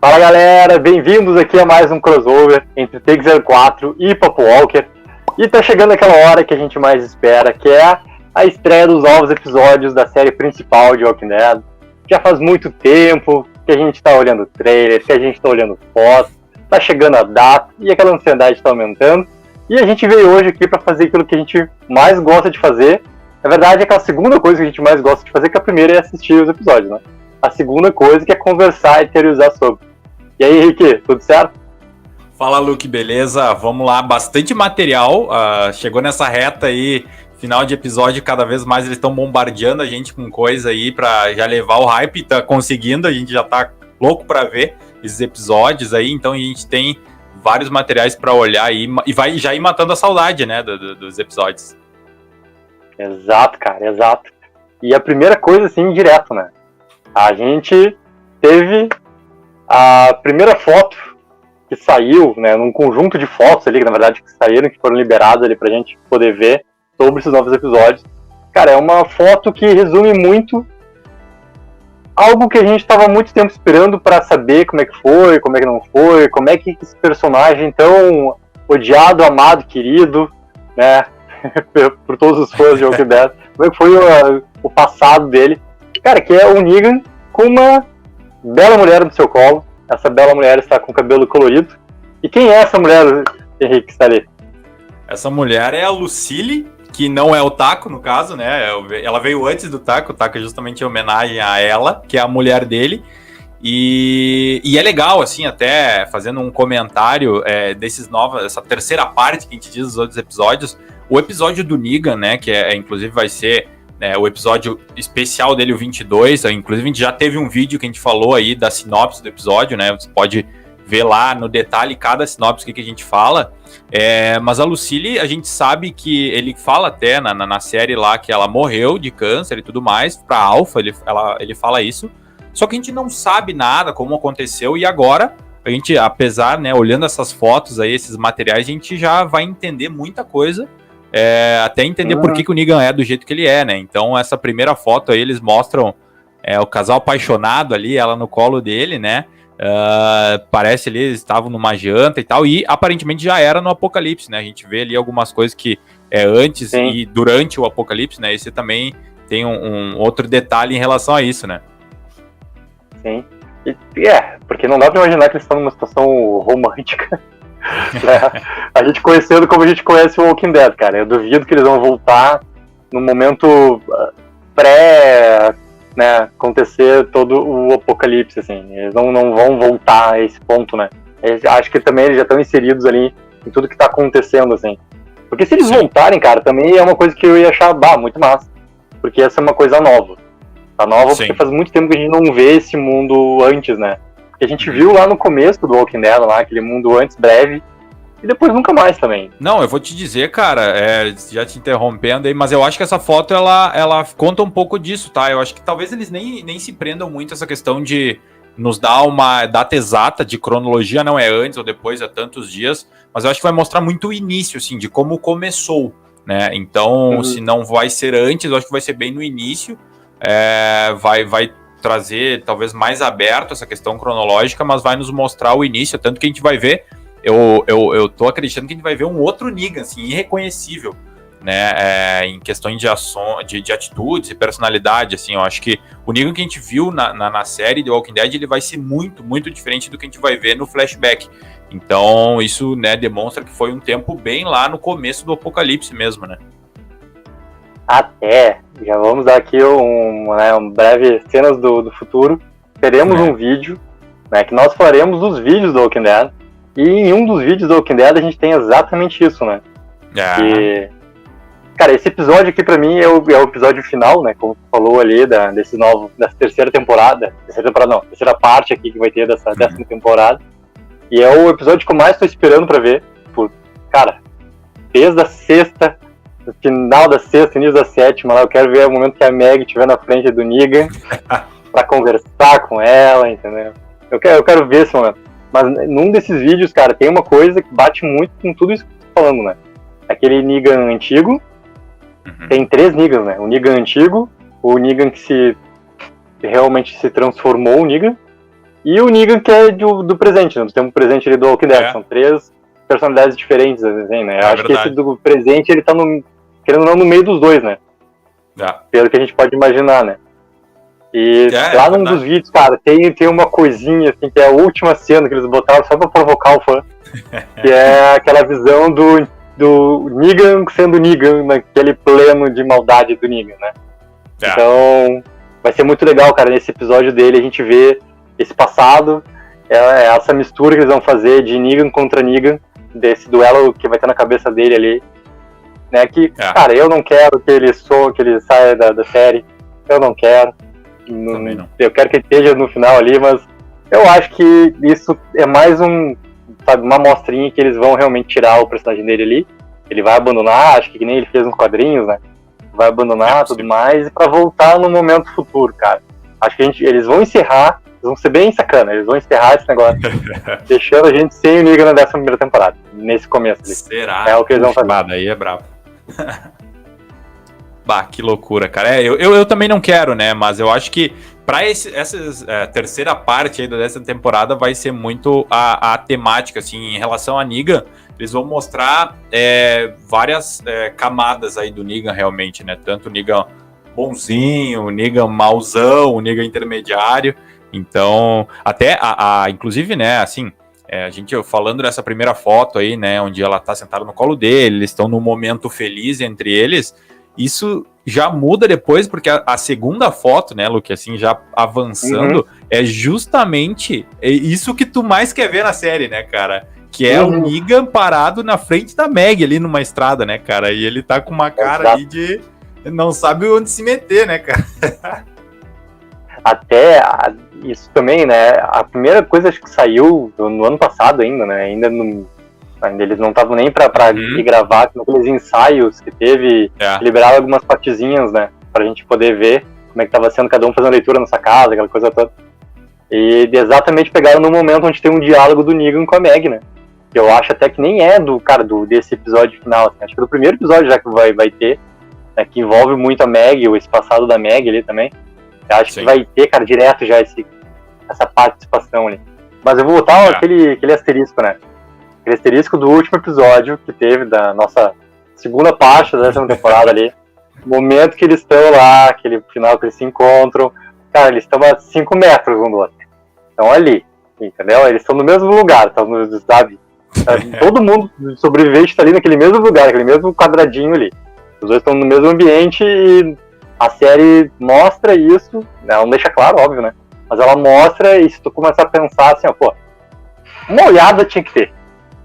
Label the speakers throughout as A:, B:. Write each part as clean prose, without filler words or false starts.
A: Fala galera, bem-vindos aqui a mais um crossover entre Take04 e Papo Walker. E tá chegando aquela hora que a gente mais espera, que é a estreia dos novos episódios da série principal de Walking Dead. Já faz muito tempo que a gente tá olhando trailers, que a gente tá olhando fotos, tá chegando a data e aquela ansiedade tá aumentando. E a gente veio hoje aqui pra fazer aquilo que a gente mais gosta de fazer. Na verdade, é aquela segunda coisa que a gente mais gosta de fazer, que a primeira é assistir os episódios, né? A segunda coisa que é conversar e teorizar sobre. E aí, Henrique, tudo certo?
B: Fala, Luke, beleza? Vamos lá, bastante material. Chegou nessa reta aí, final de episódio, cada vez mais eles estão bombardeando a gente com coisa aí pra já levar o hype. Tá conseguindo, a gente já tá louco pra ver esses episódios aí. Então a gente tem vários materiais pra olhar aí e vai já ir matando a saudade, né, dos episódios.
A: Exato, cara, exato. E a primeira coisa, assim, direto, né? A gente teve a primeira foto que saiu, né, num conjunto de fotos ali, que na verdade que saíram, que foram liberadas ali pra gente poder ver sobre esses novos episódios. Cara, é uma foto que resume muito algo que a gente estava muito tempo esperando para saber como é que foi, como é que não foi, como é que esse personagem tão odiado, amado, querido, né, por todos os fãs de Walking Dead, como é que foi o passado dele. Cara, que é o Negan com uma bela mulher no seu colo. Essa bela mulher está com cabelo colorido. E quem é essa mulher, Henrique, que está ali?
B: Essa mulher é a Lucille, que não é o Taco, no caso, né? Ela veio antes do Taco. O Taco é justamente em homenagem a ela, que é a mulher dele. E é legal, assim, até fazendo um comentário essa terceira parte que a gente diz dos outros episódios. O episódio do Negan, né? Que inclusive vai ser o episódio especial dele, o 22. Inclusive, a gente já teve um vídeo que a gente falou aí da sinopse do episódio, né? Você pode ver lá no detalhe cada sinopse que a gente fala. Mas a Lucille, a gente sabe que ele fala até na série lá que ela morreu de câncer e tudo mais. Pra Alpha, ele fala isso. Só que a gente não sabe nada, como aconteceu. E agora, a gente, apesar, né, olhando essas fotos aí, esses materiais, a gente já vai entender muita coisa. Até entender por que o Negan é do jeito que ele é, né? Então, essa primeira foto aí, eles mostram o casal apaixonado ali, ela no colo dele, né? Parece ali, eles estavam numa janta e tal, e aparentemente já era no Apocalipse, né? A gente vê ali algumas coisas que antes Sim. E durante o Apocalipse, né? Esse também tem um outro detalhe em relação a isso, né?
A: Sim. Porque não dá pra imaginar que eles estão numa situação romântica. A gente conhecendo como a gente conhece o Walking Dead, cara. Eu duvido que eles vão voltar no momento pré, né, acontecer todo o apocalipse, assim. Eles não vão voltar a esse ponto, né? Acho que também eles já estão inseridos ali em tudo que tá acontecendo, assim. Porque se eles Sim. voltarem, cara, também é uma coisa que eu ia achar muito massa. Porque essa é uma coisa nova. Tá nova Sim. Porque faz muito tempo que a gente não vê esse mundo antes, né? Que a gente viu lá no começo do Walking Dead, lá, aquele mundo antes breve, e depois nunca mais também.
B: Não, eu vou te dizer, cara, já te interrompendo aí, mas eu acho que essa foto, ela conta um pouco disso, tá? Eu acho que talvez eles nem se prendam muito a essa questão de nos dar uma data exata de cronologia, não é antes ou depois, há tantos dias, mas eu acho que vai mostrar muito o início, assim, de como começou, né? Então, se não vai ser antes, eu acho que vai ser bem no início, vai trazer talvez mais aberto essa questão cronológica, mas vai nos mostrar o início, tanto que a gente vai ver, eu tô acreditando que a gente vai ver um outro Negan, assim, irreconhecível, né, em questões de atitudes e personalidade, assim, eu acho que o Negan que a gente viu na série The Walking Dead, ele vai ser muito, muito diferente do que a gente vai ver no flashback, então isso, né, demonstra que foi um tempo bem lá no começo do Apocalipse mesmo, né.
A: Já vamos dar aqui um breve cenas do futuro. Teremos um vídeo, né, que nós faremos dos vídeos do Walking Dead. E em um dos vídeos do Walking Dead a gente tem exatamente isso, né? Que, cara, esse episódio aqui pra mim é o episódio final, né? Como tu falou ali, dessa terceira temporada. Terceira parte aqui que vai ter dessa 10ª temporada. E é o episódio que eu mais tô esperando pra ver. Cara, desde a sexta, no final da sexta, início da sétima, lá eu quero ver o momento que a Meg estiver na frente do Negan pra conversar com ela, entendeu? Eu quero ver esse momento. Mas num desses vídeos, cara, tem uma coisa que bate muito com tudo isso que eu tô falando, né? Aquele Negan antigo, tem 3 Negans, né? O Negan antigo, o Negan que realmente se transformou o Negan, e o Negan, que é do presente, né? Do tempo presente ali do Walking Dead. São 3 personalidades diferentes, assim, né? Eu acho que esse do presente, ele tá querendo ou não, no meio dos dois, né? Pelo que a gente pode imaginar, né? E lá num dos vídeos, cara, tem uma coisinha, assim, que é a última cena que eles botaram só pra provocar o fã, que é aquela visão do Negan sendo Negan, naquele pleno de maldade do Negan, né? Então, vai ser muito legal, cara, nesse episódio dele a gente vê esse passado, essa mistura que eles vão fazer de Negan contra Negan, desse duelo que vai ter na cabeça dele ali, né? Que, cara, eu não quero que ele saia da série, eu não quero. Não. Eu quero que ele esteja no final ali, mas eu acho que isso é mais uma amostrinha que eles vão realmente tirar o personagem dele ali. Ele vai abandonar, acho que nem ele fez nos quadrinhos, né? Vai abandonar tudo mais, e pra voltar no momento futuro, cara. Acho que eles vão encerrar, eles vão ser bem sacana, eles vão encerrar esse negócio, deixando a gente sem o Negan na 11ª temporada, nesse começo ali.
B: Será?
A: É o que eles vão fazer.
B: Aí é brabo. Bah, que loucura, cara. Eu também não quero, né? Mas eu acho que pra essa terceira parte aí dessa temporada vai ser muito a temática, assim, em relação a Negan. Eles vão mostrar várias camadas aí do Negan realmente, né? Tanto o Negan bonzinho, o Negan mauzão, o Negan intermediário. Então, até inclusive, né, assim, a gente falando dessa primeira foto aí, né, onde ela tá sentada no colo dele, eles estão num momento feliz entre eles. Isso já muda depois, porque a segunda foto, né, Luke, assim, já avançando, é justamente isso que tu mais quer ver na série, né, cara? Que é o Negan parado na frente da Meg ali numa estrada, né, cara? E ele tá com uma cara ali de não sabe onde se meter, né, cara?
A: Até isso também, né? A primeira coisa acho que saiu no ano passado ainda, né? Ainda eles não estavam nem pra gravar naqueles ensaios que teve, liberaram algumas partezinhas, né? Pra gente poder ver como é que tava sendo cada um fazendo leitura nessa casa, aquela coisa toda. E exatamente pegaram no momento onde tem um diálogo do Negan com a Meg, né? Que eu acho até que nem é desse episódio final, assim. Acho que é do primeiro episódio já que vai ter, né? Que envolve muito a Meg, esse passado da Meg ali também. Eu acho que vai ter, cara, direto já essa participação ali. Mas eu vou botar aquele asterisco, né? Aquele asterisco do último episódio que teve da nossa segunda parte da 10ª temporada ali. O momento que eles estão lá, aquele final que eles se encontram. Cara, eles estão a 5 metros um do outro. Estão ali, entendeu? Eles estão no mesmo lugar, sabe? Todo mundo sobrevivente está ali naquele mesmo lugar, naquele mesmo quadradinho ali. Os dois estão no mesmo ambiente e a série mostra isso, ela não deixa claro, óbvio, né? Mas ela mostra, e se tu começar a pensar assim, ó, pô, uma olhada tinha que ter.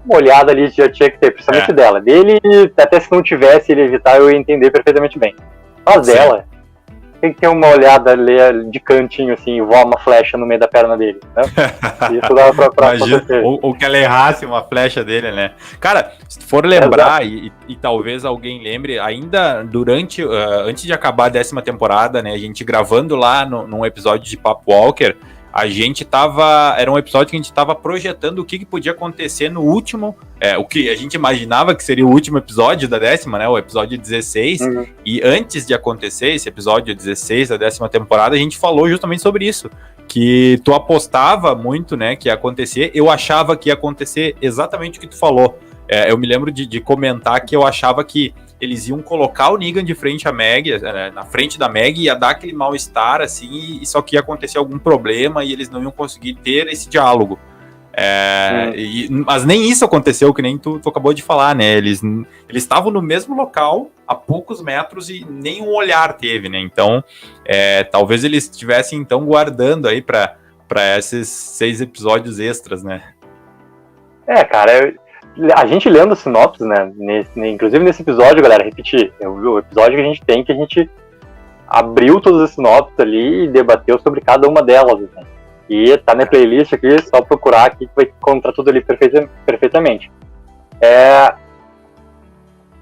A: Uma olhada ali já tinha que ter, principalmente dela. Dele, até se não tivesse ele evitar, eu ia entender perfeitamente bem. Mas dela, tem que ter uma olhada ali de cantinho, assim, e voar uma flecha no meio da perna dele, né? Isso dá pra acontecer.
B: Ou que ela errasse uma flecha dele, né? Cara, se tu for lembrar, e talvez alguém lembre, ainda durante, antes de acabar a 10ª temporada, né, a gente gravando lá num episódio de Papo Walker, a gente era um episódio que a gente tava projetando o que podia acontecer no último, o que a gente imaginava que seria o último episódio da 10ª, né, o episódio 16, e antes de acontecer esse episódio 16 da 10ª temporada, a gente falou justamente sobre isso, que tu apostava muito, né, que ia acontecer, eu achava que ia acontecer exatamente o que tu falou. Eu me lembro de comentar que eu achava que eles iam colocar o Negan de frente à Meg, na frente da Meg, ia dar aquele mal-estar, assim, e só que ia acontecer algum problema e eles não iam conseguir ter esse diálogo. Mas nem isso aconteceu, que nem tu acabou de falar, né? Eles estavam no mesmo local, a poucos metros, e nenhum olhar teve, né? Então, talvez eles estivessem, então, guardando aí pra esses 6 episódios extras, né?
A: Cara, a gente lendo a sinopse, né, inclusive nesse episódio, galera, repetir, o episódio que a gente abriu todas as sinopses ali e debateu sobre cada uma delas, né? E tá na playlist aqui, só procurar aqui que vai encontrar tudo ali perfeitamente.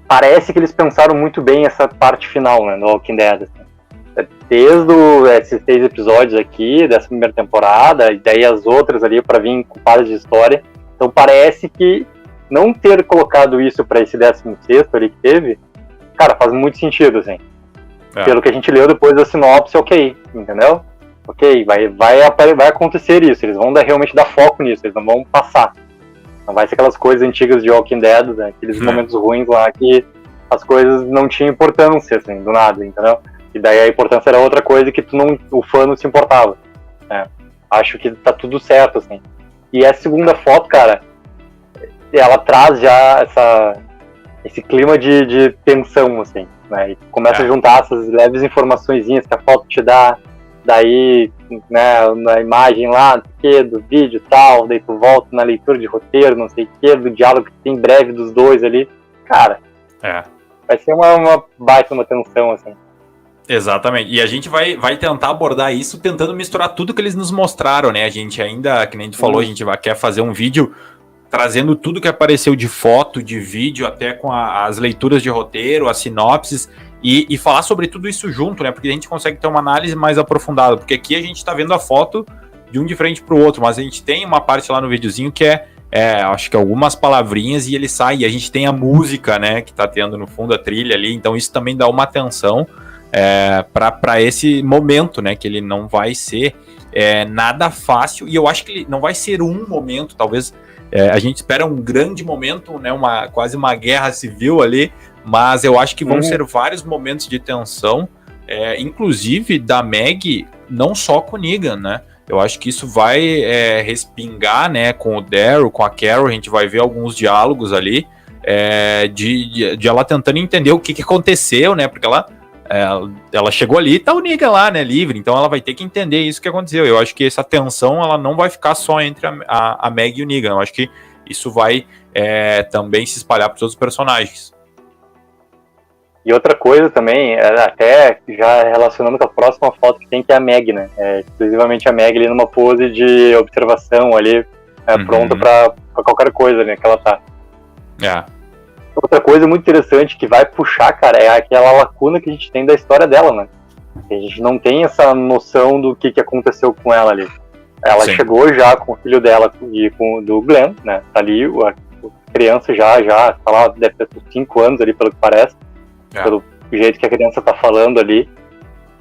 A: Parece que eles pensaram muito bem essa parte final, né, no Walking Dead, assim. Desde esses 6 episódios aqui, dessa primeira temporada, e daí as outras ali pra vir com parte de história. Então parece que não ter colocado isso pra esse 16º ali que teve, cara, faz muito sentido, assim. Pelo que a gente leu depois da sinopse, ok, entendeu? ok, vai acontecer isso, eles vão realmente dar foco nisso, eles não vão passar. Não vai ser aquelas coisas antigas de Walking Dead, né, aqueles momentos ruins lá que as coisas não tinham importância, assim, do nada, entendeu? E daí a importância era outra coisa que o fã não se importava. Né? Acho que tá tudo certo, assim. E a segunda foto, cara, ela traz já esse clima de tensão, assim, né? E começa a juntar essas leves informaçõezinhas que a foto te dá, daí, né, na imagem lá, do vídeo e tal, daí tu volta na leitura de roteiro, não sei o que, do diálogo que tem breve dos dois ali. Cara, vai ser uma baita uma tensão, assim.
B: Exatamente, e a gente vai tentar abordar isso tentando misturar tudo que eles nos mostraram, né? A gente ainda, que nem tu falou, a gente quer fazer um vídeo trazendo tudo que apareceu de foto, de vídeo, até com as leituras de roteiro, as sinopses, e falar sobre tudo isso junto, né? Porque a gente consegue ter uma análise mais aprofundada, porque aqui a gente tá vendo a foto de um de frente pro outro, mas a gente tem uma parte lá no videozinho que acho que algumas palavrinhas e ele sai, e a gente tem a música, né, que tá tendo no fundo a trilha ali, então isso também dá uma atenção para esse momento, né, que ele não vai ser nada fácil, e eu acho que ele não vai ser um momento, talvez a gente espera um grande momento, né, quase uma guerra civil ali, mas eu acho que vão ser vários momentos de tensão, inclusive da Meg, não só com o Negan, né, eu acho que isso vai respingar, né, com o Daryl, com a Carol, a gente vai ver alguns diálogos ali, de ela tentando entender o que aconteceu, né, porque ela chegou ali e tá o Negan lá, né, livre, então ela vai ter que entender isso que aconteceu. Eu acho que essa tensão, ela não vai ficar só entre a Meg e o Negan, eu acho que isso vai também se espalhar para os outros personagens.
A: E outra coisa também, até já relacionando com a próxima foto que tem, que é a Meg, né, exclusivamente a Meg ali numa pose de observação ali, pronta pra qualquer coisa, né, que ela tá. Outra coisa muito interessante que vai puxar, cara, é aquela lacuna que a gente tem da história dela, né? A gente não tem essa noção do que aconteceu com ela ali. Ela chegou já com o filho dela e com o do Glenn, né? Tá ali, a criança já tá lá, deve ter 5 anos ali, pelo que parece. Pelo jeito que a criança tá falando ali.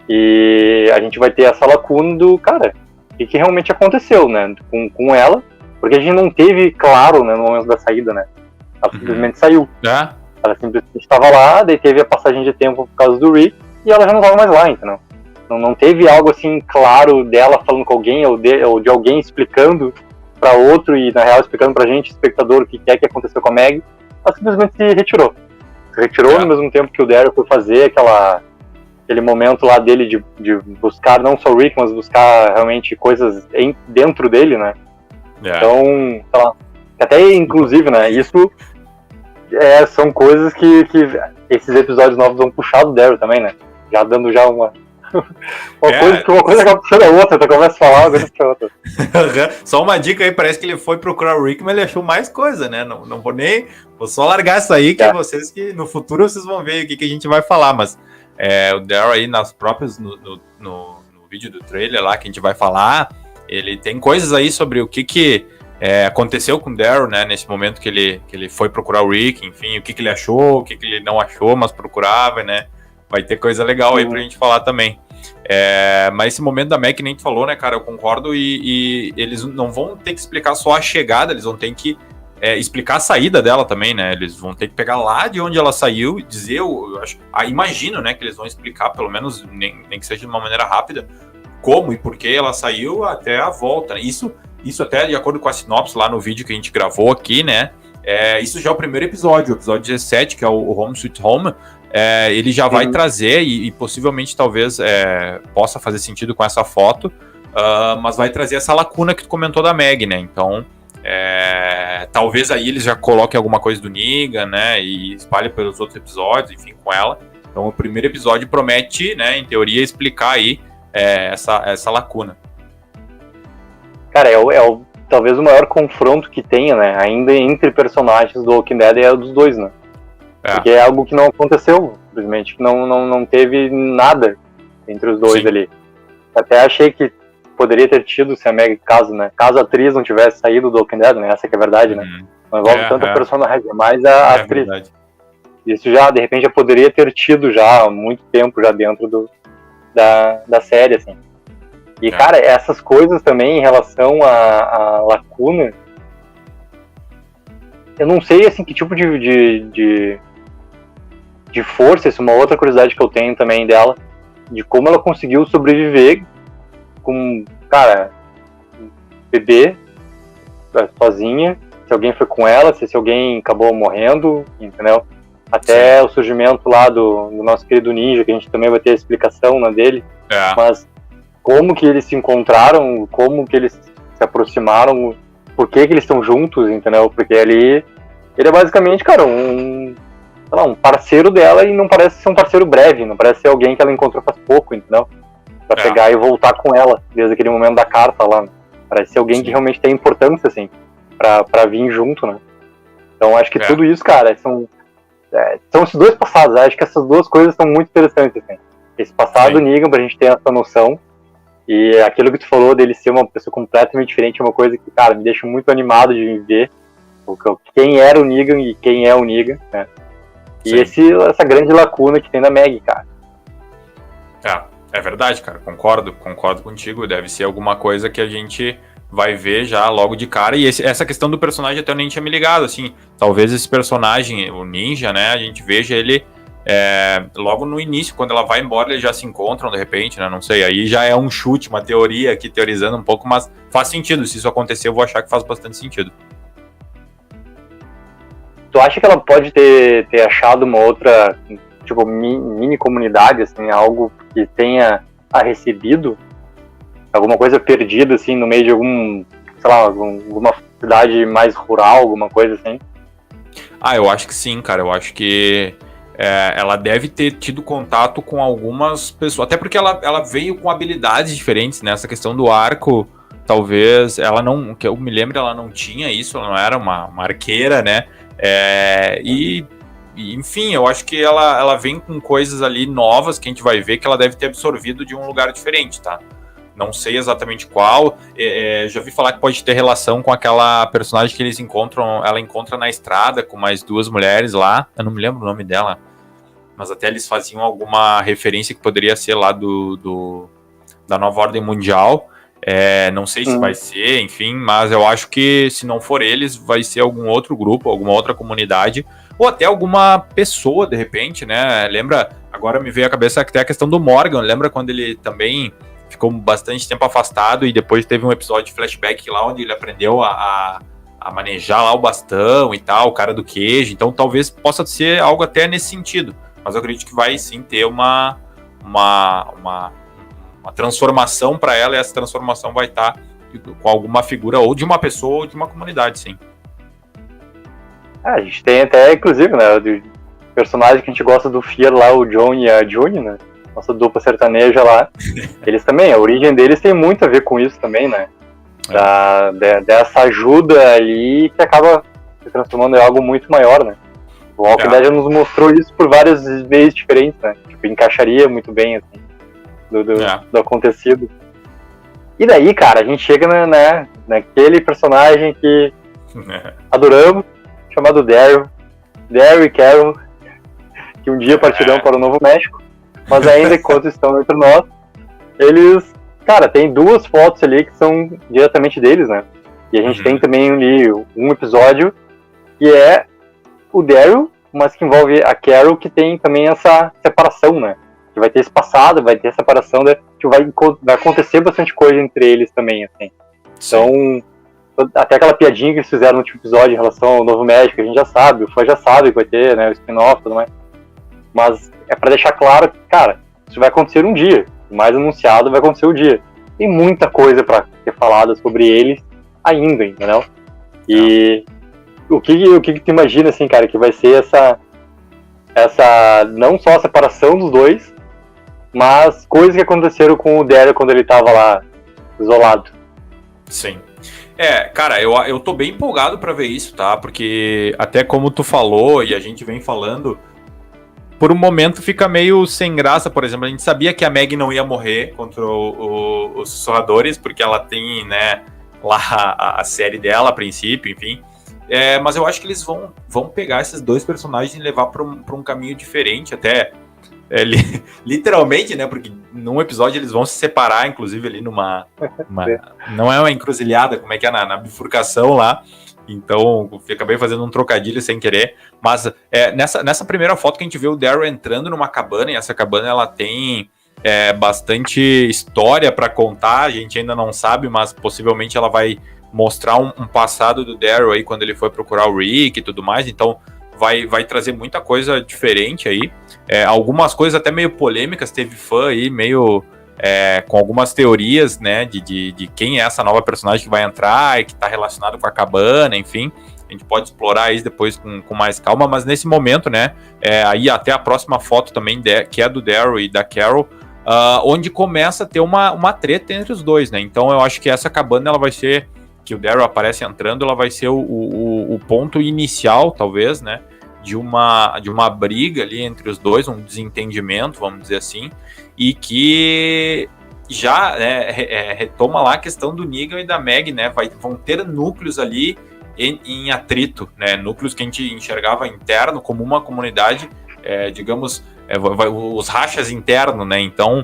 A: E a gente vai ter essa lacuna do, cara, o que realmente aconteceu, né? Com ela. Porque a gente não teve claro, né, no momento da saída, né? Ela simplesmente saiu. Ela simplesmente estava lá, daí teve a passagem de tempo por causa do Rick, e ela já não estava mais lá, entendeu? Não teve algo assim claro dela falando com alguém, ou de alguém explicando para outro, e na real explicando pra gente, espectador, o que é que aconteceu com a Meg. Ela simplesmente se retirou. Se retirou no mesmo tempo que o Daryl foi fazer aquele momento lá dele de buscar não só o Rick, mas buscar realmente coisas dentro dele, né? Então, sei lá, até inclusive, né, isso são coisas que esses episódios novos vão puxar do Daryl também, né? Já dando já uma coisa acaba puxando a outra, tu começa a falar, uma coisa puxa a outra.
B: Só uma dica aí, parece que ele foi procurar o Rick, mas ele achou mais coisa, né? Não vou só largar isso aí, que vocês que no futuro vocês vão ver o que a gente vai falar, mas o Daryl aí nas próprias, no vídeo do trailer lá que a gente vai falar, ele tem coisas aí sobre o que aconteceu com o Daryl, né, nesse momento que ele foi procurar o Rick, enfim, o que ele achou, o que ele não achou, mas procurava, né, vai ter coisa legal aí pra gente falar também. Mas esse momento da Meg, que nem tu falou, né, cara, eu concordo, e eles não vão ter que explicar só a chegada, eles vão ter que explicar a saída dela também, né, eles vão ter que pegar lá de onde ela saiu e dizer, eu acho, imagino, né, que eles vão explicar, pelo menos, nem que seja de uma maneira rápida, como e por que ela saiu até a volta, né? Isso até de acordo com a sinopse lá no vídeo que a gente gravou aqui, né? Isso já é o primeiro episódio, o episódio 17, que é o Home Sweet Home. Ele já vai trazer e possivelmente talvez possa fazer sentido com essa foto, mas vai trazer essa lacuna que tu comentou da Meg, né? Então, talvez aí eles já coloquem alguma coisa do Negan, né? E espalhem pelos outros episódios, enfim, com ela. Então, o primeiro episódio promete, né, em teoria, explicar aí essa lacuna.
A: Cara, talvez o maior confronto que tenha, né, ainda entre personagens do Walking Dead é o dos dois, né? Porque é algo que não aconteceu, simplesmente, que não teve nada entre os dois ali. Até achei que poderia ter tido, se a Meg, caso a atriz não tivesse saído do Walking Dead, né, essa que é a verdade, né? Não envolve tanto o personagem, mas a atriz. Verdade. Isso já, de repente, já poderia ter tido já há muito tempo já dentro da série, assim. E, cara, essas coisas também em relação à lacuna, eu não sei, assim, que tipo de força, isso é uma outra curiosidade que eu tenho também dela, de como ela conseguiu sobreviver com, cara, um bebê, sozinha, se alguém foi com ela, se alguém acabou morrendo, entendeu? Até o surgimento lá do nosso querido ninja, que a gente também vai ter a explicação, né, dele, mas como que eles se encontraram, como que eles se aproximaram, por que eles estão juntos, entendeu? Porque ele é basicamente, cara, um parceiro dela, e não parece ser um parceiro breve, não parece ser alguém que ela encontrou faz pouco, entendeu? Pra pegar e voltar com ela, desde aquele momento da carta lá, né? Parece ser alguém que realmente tem importância, assim, pra vir junto, né? Então acho que tudo isso, cara, são esses dois passados, acho que essas duas coisas são muito interessantes, assim. Esse passado do Negan, pra gente ter essa noção, e aquilo que tu falou dele ser uma pessoa completamente diferente é uma coisa que, cara, me deixa muito animado de ver quem era o Negan e quem é o Negan, né? E essa grande lacuna que tem na Meg, cara.
B: É verdade, cara, concordo contigo, deve ser alguma coisa que a gente vai ver já logo de cara, e essa questão do personagem até eu nem tinha me ligado, assim, talvez esse personagem, o Ninja, né, a gente veja ele logo no início, quando ela vai embora, eles já se encontram de repente, né, não sei, aí já é um chute, uma teoria aqui, teorizando um pouco, mas faz sentido, se isso acontecer eu vou achar que faz bastante sentido.
A: Tu acha que ela pode ter achado uma outra, tipo, mini comunidade, assim, algo que tenha recebido? Alguma coisa perdida, assim, no meio de alguma cidade mais rural, alguma coisa assim?
B: Eu acho que sim, cara, eu acho que ela deve ter tido contato com algumas pessoas, até porque ela veio com habilidades diferentes, né, essa questão do arco, talvez, ela não, que eu me lembro, ela não tinha isso, ela não era uma arqueira, né, enfim, eu acho que ela vem com coisas ali novas que a gente vai ver que ela deve ter absorvido de um lugar diferente, tá? Não sei exatamente qual, já vi falar que pode ter relação com aquela personagem que ela encontra na estrada com mais duas mulheres lá, eu não me lembro o nome dela, mas até eles faziam alguma referência que poderia ser lá da Nova Ordem Mundial, não sei se vai ser, enfim, mas eu acho que se não for eles, vai ser algum outro grupo, alguma outra comunidade, ou até alguma pessoa, de repente, né, lembra, agora me veio à cabeça até a questão do Morgan, lembra quando ele também ficou bastante tempo afastado e depois teve um episódio de flashback lá onde ele aprendeu a manejar lá o bastão e tal, o cara do queijo, então talvez possa ser algo até nesse sentido, mas eu acredito que vai sim ter uma transformação para ela, e essa transformação vai estar com alguma figura ou de uma pessoa ou de uma comunidade, sim.
A: A gente tem até, inclusive, né, do personagem que a gente gosta do Fear lá, o John e a June, né, nossa dupla sertaneja lá, eles também, a origem deles tem muito a ver com isso também, né, dessa ajuda ali que acaba se transformando em algo muito maior, né. O Walking Dead já nos mostrou isso por várias vezes diferentes, né, tipo, encaixaria muito bem, assim, do acontecido. E daí, cara, a gente chega naquele personagem que adoramos, chamado Daryl e Carol, que um dia partirão para o Novo México, mas ainda enquanto estão entre nós, eles, cara, tem duas fotos ali que são diretamente deles, né? E a gente tem também ali um episódio que é o Daryl, mas que envolve a Carol, que tem também essa separação, né? Que vai ter esse passado, vai ter essa separação, né? Que vai acontecer bastante coisa entre eles também, assim. Então, até aquela piadinha que eles fizeram no último episódio em relação ao Novo México, a gente já sabe, o fã já sabe que vai ter, né, o spin-off e tudo mais. Mas é pra deixar claro que, cara, isso vai acontecer um dia. O mais anunciado vai acontecer um dia. Tem muita coisa pra ser falada sobre eles ainda, entendeu? E o que tu imagina, assim, cara, que vai ser essa não só a separação dos dois, mas coisas que aconteceram com o Daryl quando ele tava lá, isolado.
B: Sim. Cara, eu tô bem empolgado pra ver isso, tá? Porque até como tu falou, e a gente vem falando, por um momento fica meio sem graça. Por exemplo, a gente sabia que a Meg não ia morrer contra os Sussurradores, porque ela tem, né, lá a série dela, a princípio, enfim. Mas eu acho que eles vão pegar esses dois personagens e levar pra um caminho diferente, até literalmente, né, porque num episódio eles vão se separar, inclusive ali não é uma encruzilhada, como é que é, na bifurcação lá. Então, eu acabei fazendo um trocadilho sem querer. Mas nessa primeira foto que a gente vê o Daryl entrando numa cabana, e essa cabana ela tem bastante história para contar, a gente ainda não sabe, mas possivelmente ela vai mostrar um passado do Daryl aí quando ele foi procurar o Rick e tudo mais. Então, vai trazer muita coisa diferente aí. Algumas coisas até meio polêmicas, teve fã aí meio com algumas teorias, né, de quem é essa nova personagem que vai entrar e que tá relacionado com a cabana, enfim. A gente pode explorar isso depois com mais calma, mas nesse momento, né, aí até a próxima foto também, que é do Daryl e da Carol, onde começa a ter uma treta entre os dois, né. Então eu acho que essa cabana, ela vai ser, que o Daryl aparece entrando, ela vai ser o ponto inicial, talvez, né, de uma briga ali entre os dois, um desentendimento, vamos dizer assim, e que já retoma lá a questão do Negan e da Meg, né, vão ter núcleos ali em atrito, né, núcleos que a gente enxergava interno como uma comunidade, digamos, os rachas internos, né, então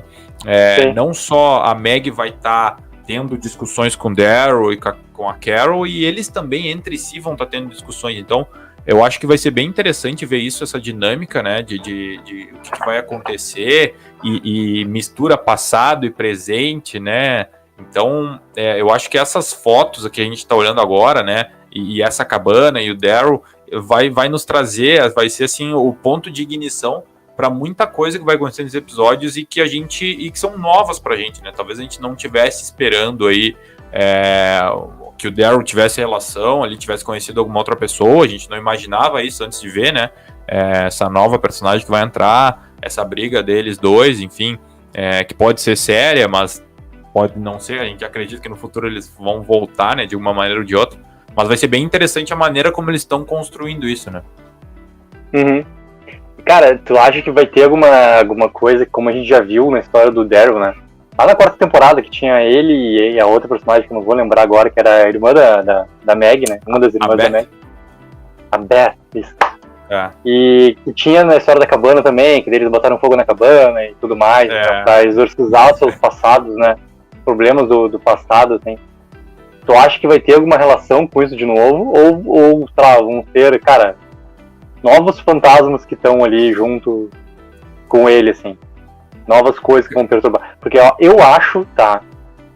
B: não só a Meg vai estar tendo discussões com o Daryl e com a Carol, e eles também entre si vão estar tendo discussões. Então eu acho que vai ser bem interessante ver isso, essa dinâmica, né, de o que vai acontecer, e mistura passado e presente, né. Então eu acho que essas fotos que a gente está olhando agora, né, e essa cabana e o Daryl vai nos trazer, vai ser assim o ponto de ignição para muita coisa que vai acontecer nos episódios e que são novas pra gente, né? Talvez a gente não tivesse esperando aí que o Daryl tivesse relação, ali tivesse conhecido alguma outra pessoa, a gente não imaginava isso antes de ver, né? Essa nova personagem que vai entrar, essa briga deles dois, enfim, que pode ser séria, mas pode não ser, a gente acredita que no futuro eles vão voltar, né, de uma maneira ou de outra, mas vai ser bem interessante a maneira como eles estão construindo isso, né?
A: Uhum. Cara, tu acha que vai ter alguma coisa, como a gente já viu na história do Daryl, né? Lá na quarta temporada, que tinha ele e a outra personagem, que eu não vou lembrar agora, que era a irmã da Meg, né? Uma das irmãs da Meg. A Beth, isso. E que tinha na história da cabana também, que eles botaram fogo na cabana e tudo mais, pra exorcizar os seus passados, né? Problemas do passado, assim. Tu acha que vai ter alguma relação com isso de novo? Ou sei lá, vão ter, cara, novos fantasmas que estão ali junto com ele, assim. Novas coisas que vão perturbar. Porque eu acho,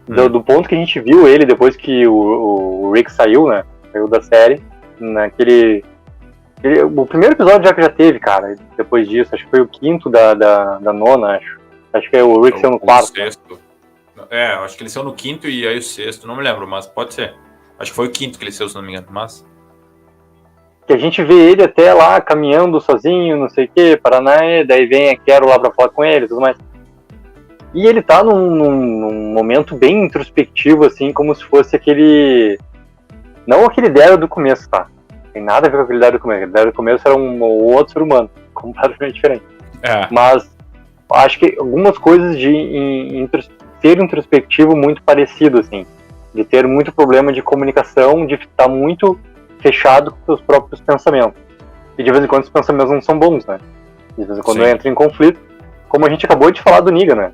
A: do ponto que a gente viu ele depois que o Rick saiu, né? Saiu da série, o primeiro episódio já teve, cara, depois disso. Acho que foi o quinto da nona, acho. Acho que o Rick saiu no quarto.
B: Sexto. Acho que ele saiu no quinto e aí o sexto, não me lembro, mas pode ser. Acho que foi o quinto que ele saiu, se não me engano, mas...
A: Que a gente vê ele até lá caminhando sozinho, não sei o que, Paraná, daí vem a Carol lá pra falar com ele e tudo mais. E ele tá num momento bem introspectivo, assim, como se fosse aquele... Não aquele Daryl do começo, tá? Não tem nada a ver com aquele Daryl do começo. Aquele Daryl do começo era um outro ser humano, completamente diferente. Mas acho que algumas coisas de ser introspectivo muito parecido, assim. De ter muito problema de comunicação, de estar muito fechado com seus próprios pensamentos. E de vez em quando os pensamentos não são bons, né? De vez em quando entra em conflito. Como a gente acabou de falar do Negan, né?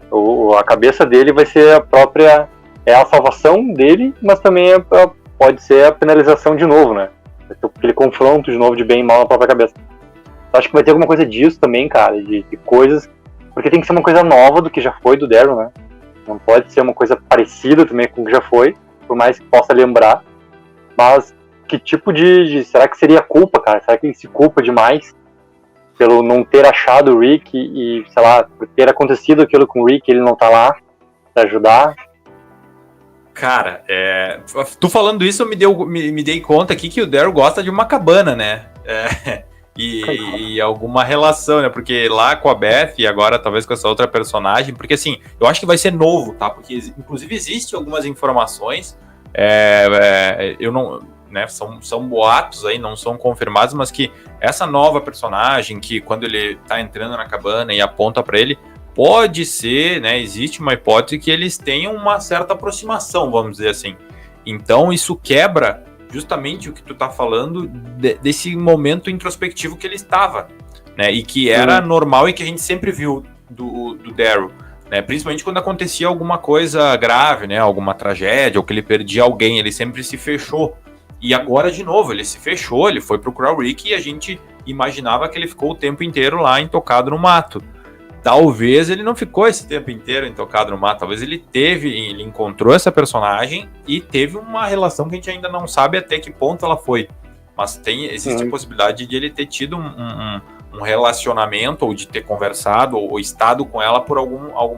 A: A cabeça dele vai ser a própria... É a salvação dele, mas também pode ser a penalização de novo, né? Vai ter aquele confronto de novo de bem e mal na própria cabeça. Eu acho que vai ter alguma coisa disso também, cara. De coisas... Porque tem que ser uma coisa nova do que já foi do Daryl, né? Não pode ser uma coisa parecida também com o que já foi, por mais que possa lembrar. Mas... Que tipo será que seria culpa, cara? Será que ele se culpa demais pelo não ter achado o Rick e sei lá, por ter acontecido aquilo com o Rick, ele não tá lá pra ajudar?
B: Cara, tu falando isso, eu me dei conta aqui que o Daryl gosta de uma cabana, né? E alguma relação, né? Porque lá com a Beth e agora talvez com essa outra personagem, porque assim, eu acho que vai ser novo, tá? Porque inclusive existem algumas informações, eu não... Né, são boatos aí, não são confirmados, mas que essa nova personagem, que quando ele tá entrando na cabana e aponta para ele, pode ser, né, existe uma hipótese que eles tenham uma certa aproximação, vamos dizer assim. Então isso quebra justamente o que tu tá falando desse momento introspectivo que ele estava, né, e que era normal e que a gente sempre viu do Daryl. né? Principalmente quando acontecia alguma coisa grave, né? Alguma tragédia, ou que ele perdia alguém, ele sempre se fechou. E agora, de novo, ele se fechou, ele foi procurar o Rick e a gente imaginava que ele ficou o tempo inteiro lá intocado no mato. Talvez ele não ficou esse tempo inteiro intocado no mato, talvez ele encontrou essa personagem e teve uma relação que a gente ainda não sabe até que ponto ela foi. Mas existe a possibilidade de ele ter tido um relacionamento, ou de ter conversado, ou estado com ela por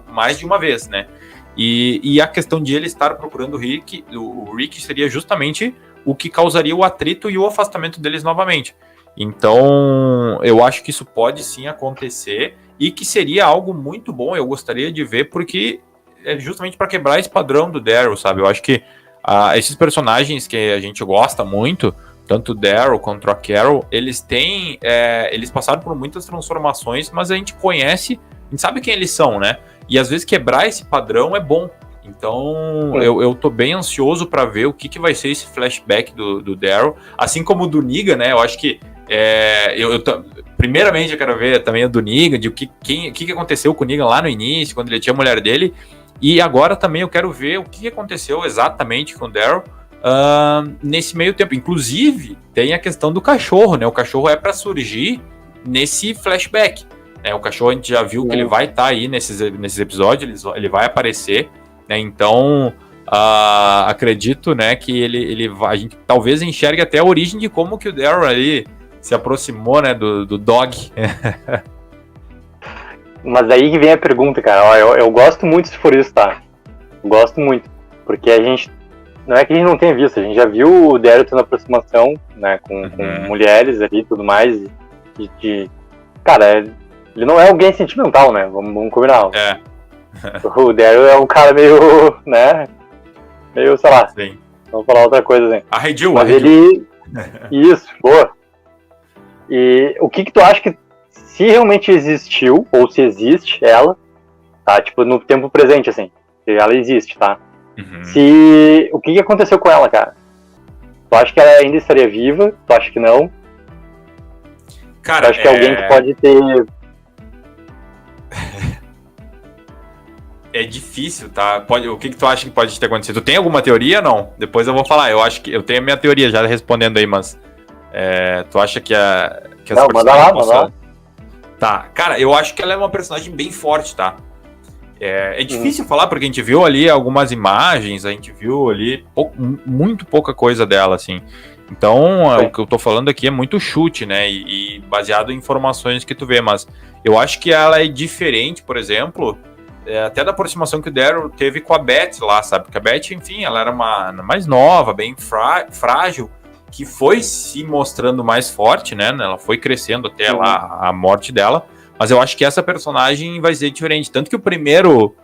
B: mais de uma vez, né? E a questão de ele estar procurando o Rick seria justamente o que causaria o atrito e o afastamento deles novamente. Então, eu acho que isso pode sim acontecer e que seria algo muito bom, eu gostaria de ver, porque é justamente para quebrar esse padrão do Daryl, sabe? Eu acho que esses personagens que a gente gosta muito, tanto o Daryl quanto a Carol, eles passaram por muitas transformações, mas a gente conhece, a gente sabe quem eles são, né? E às vezes quebrar esse padrão é bom. Então, eu tô bem ansioso para ver o que vai ser esse flashback do Daryl, assim como o do Negan, né? Eu acho que primeiramente eu quero ver também o do Negan, de o que aconteceu com o Negan lá no início, quando ele tinha a mulher dele, e agora também eu quero ver o que aconteceu exatamente com o Daryl nesse meio tempo. Inclusive, tem a questão do cachorro, né? O cachorro é para surgir nesse flashback, né? O cachorro a gente já viu que ele vai estar aí nesses episódios, ele vai aparecer, né? Então, acredito, né, que a gente talvez enxergue até a origem de como que o Daryl ali se aproximou, né, do Dog.
A: Mas aí que vem a pergunta, cara. Ó, eu gosto muito se for isso, tá? Eu gosto muito. Porque a gente... Não é que a gente não tenha visto, a gente já viu o Daryl tendo aproximação, né, com mulheres ali e tudo mais. Cara, ele não é alguém sentimental, né? Vamos combinar. O Daryl é um cara meio, né? Meio, sei lá.
B: Sim.
A: Vamos falar outra coisa, assim.
B: Arredio.
A: Ele... Isso, boa. E o que tu acha que, se realmente existiu, ou se existe ela, tá? Tipo, no tempo presente, assim. Ela existe, tá? O que aconteceu com ela, cara? Tu acha que ela ainda estaria viva? Tu acha que não?
B: Cara,
A: tu acha que alguém que pode ter...
B: É difícil, tá? O que tu acha que pode ter acontecido? Tu tem alguma teoria ou não? Depois eu vou falar. Eu acho que eu tenho a minha teoria já respondendo aí, mas... tu acha que essa
A: não, manda lá.
B: Tá, cara, eu acho que ela é uma personagem bem forte, tá? É difícil falar, porque a gente viu ali algumas imagens, a gente viu ali muito pouca coisa dela, assim. Então, o que eu tô falando aqui é muito chute, né? E baseado em informações que tu vê, mas eu acho que ela é diferente, por exemplo... até da aproximação que o Daryl teve com a Beth lá, sabe? Porque a Beth, enfim, ela era uma mais nova, bem frágil, que foi se mostrando mais forte, né? Ela foi crescendo até lá a morte dela. Mas eu acho que essa personagem vai ser diferente. Tanto que o primeiro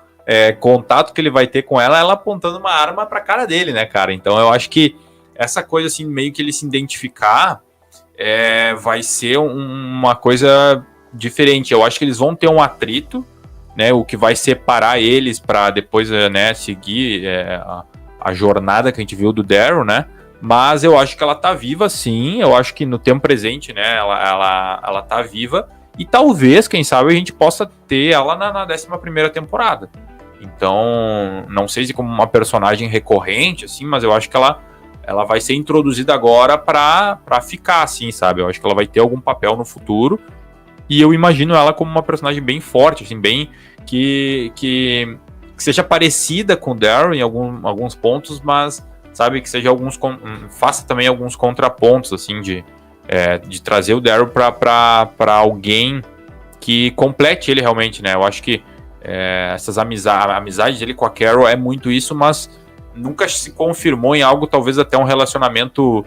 B: contato que ele vai ter com ela apontando uma arma pra cara dele, né, cara? Então eu acho que essa coisa, assim, meio que ele se identificar vai ser uma coisa diferente. Eu acho que eles vão ter um atrito, né, o que vai separar eles para depois, né, seguir a jornada que a gente viu do Daryl, né? Mas eu acho que ela tá viva, sim. Eu acho que no tempo presente, né, ela tá viva. E talvez, quem sabe, a gente possa ter ela na 11ª temporada. Então, não sei se como uma personagem recorrente, assim, mas eu acho que ela vai ser introduzida agora pra ficar, assim, sabe? Eu acho que ela vai ter algum papel no futuro. E eu imagino ela como uma personagem bem forte, assim, bem que seja parecida com o Daryl em alguns pontos, mas, sabe, que seja faça também alguns contrapontos, assim, de trazer o Daryl pra alguém que complete ele realmente, né? Eu acho que a amizade dele com a Carol é muito isso, mas nunca se confirmou em algo, talvez até um relacionamento